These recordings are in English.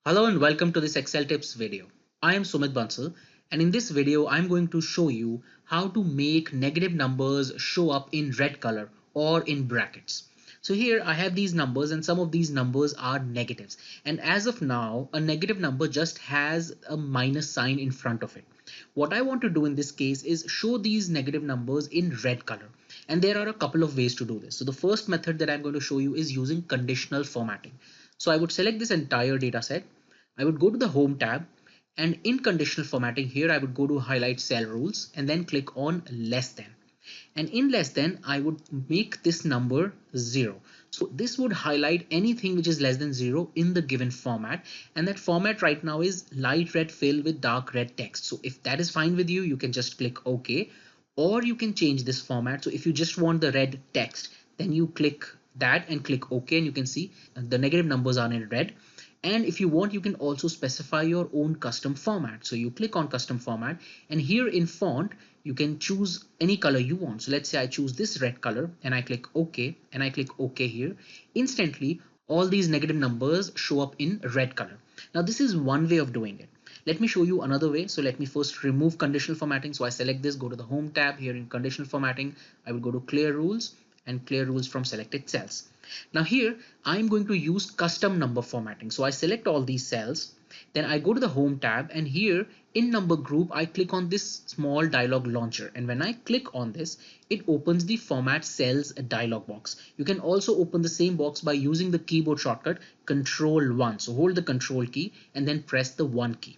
Hello and welcome to this Excel tips video. I am Sumit Bansal, and in this video I'm going to show you how to make negative numbers show up in red color or in brackets. So here I have these numbers and some of these numbers are negatives, and as of now a negative number just has a minus sign in front of it. What I want to do in this case is show these negative numbers in red color, and there are a couple of ways to do this. So the first method that I'm going to show you is using conditional formatting. So I would select this entire data set. I would go to the home tab, and in conditional formatting here I would go to highlight cell rules and then click on less than. And in less than I would make this number 0. So this would highlight anything which is less than 0 in the given format, and that format right now is light red fill with dark red text. So if that is fine with you, you can just click OK, or you can change this format. So if you just want the red text, then you click that and click OK, and you can see the negative numbers are in red. And if you want, you can also specify your own custom format. So you click on custom format, and here in font you can choose any color you want. So let's say I choose this red color and I click OK, and I click OK here. Instantly all these negative numbers show up in red color. Now this is one way of doing it. Let me show you another way. So let me first remove conditional formatting. So I select this, go to the home tab. Here in conditional formatting I will go to clear rules and clear rules from selected cells. Now here I'm going to use custom number formatting. So I select all these cells, then I go to the home tab, and here in number group I click on this small dialog launcher, and when I click on this it opens the format cells dialog box. You can also open the same box by using the keyboard shortcut Control 1. So hold the Control key and then press the 1 key.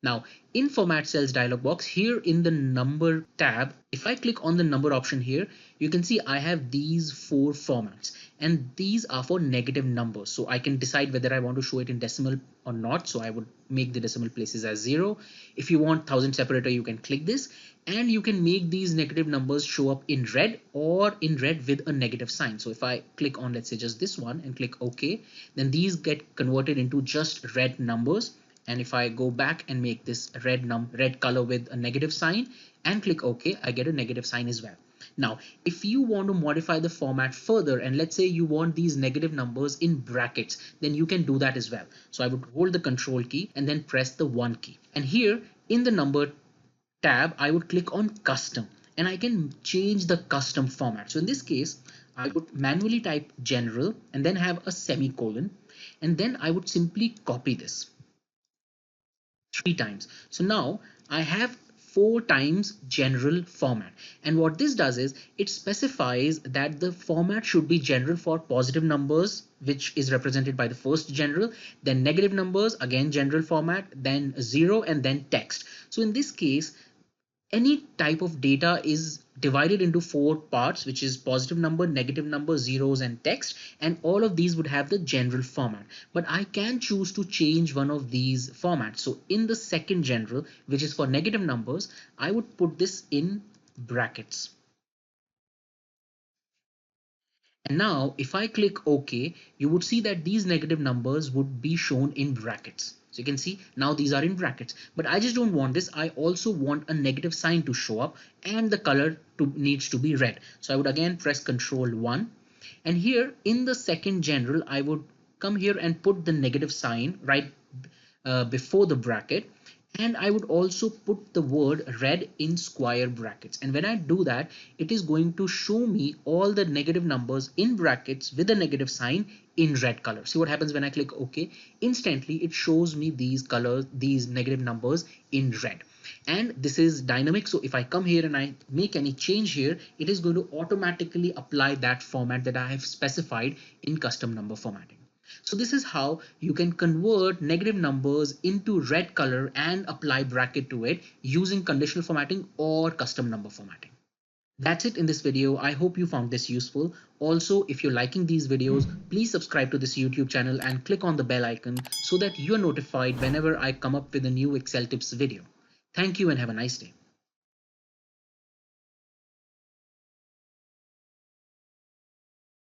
Now in format cells dialog box, here in the number tab, if I click on the number option here, you can see I have these 4 formats, and these are for negative numbers. So I can decide whether I want to show it in decimal or not. So I would make the decimal places as 0. If you want thousand separator, you can click this, and you can make these negative numbers show up in red or in red with a negative sign. So if I click on, let's say, just this one and click OK, then these get converted into just red numbers. And if I go back and make this red color with a negative sign and click OK, I get a negative sign as well. Now, if you want to modify the format further, and let's say you want these negative numbers in brackets, then you can do that as well. So I would hold the Control key and then press the 1 key. And here in the number tab, I would click on custom, and I can change the custom format. So in this case, I would manually type general and then have a semicolon, and then I would simply copy this 3 times. So now I have 4 times general format, and what this does is it specifies that the format should be general for positive numbers, which is represented by the first general, then negative numbers, again general format, then 0, and then text. So in this case, any type of data is divided into 4 parts, which is positive number, negative number, zeros, and text, and all of these would have the general format. But I can choose to change one of these formats. So in the second general, which is for negative numbers, I would put this in brackets. And now if I click OK, you would see that these negative numbers would be shown in brackets. So you can see now these are in brackets, but I just don't want this. I also want a negative sign to show up, and the color needs to be red. So I would again press Control 1, and here in the second general, I would come here and put the negative sign right before the bracket, and I would also put the word red in square brackets. And when I do that, it is going to show me all the negative numbers in brackets with a negative sign in red color. See what happens when I click OK? Instantly it shows me these colors, these negative numbers in red. And this is dynamic. So if I come here and I make any change here, it is going to automatically apply that format that I have specified in custom number formatting. So this is how you can convert negative numbers into red color and apply bracket to it using conditional formatting or custom number formatting. That's it in this video. I hope you found this useful. Also, if you're liking these videos, please subscribe to this YouTube channel and click on the bell icon so that you're notified whenever I come up with a new Excel tips video. Thank you and have a nice day.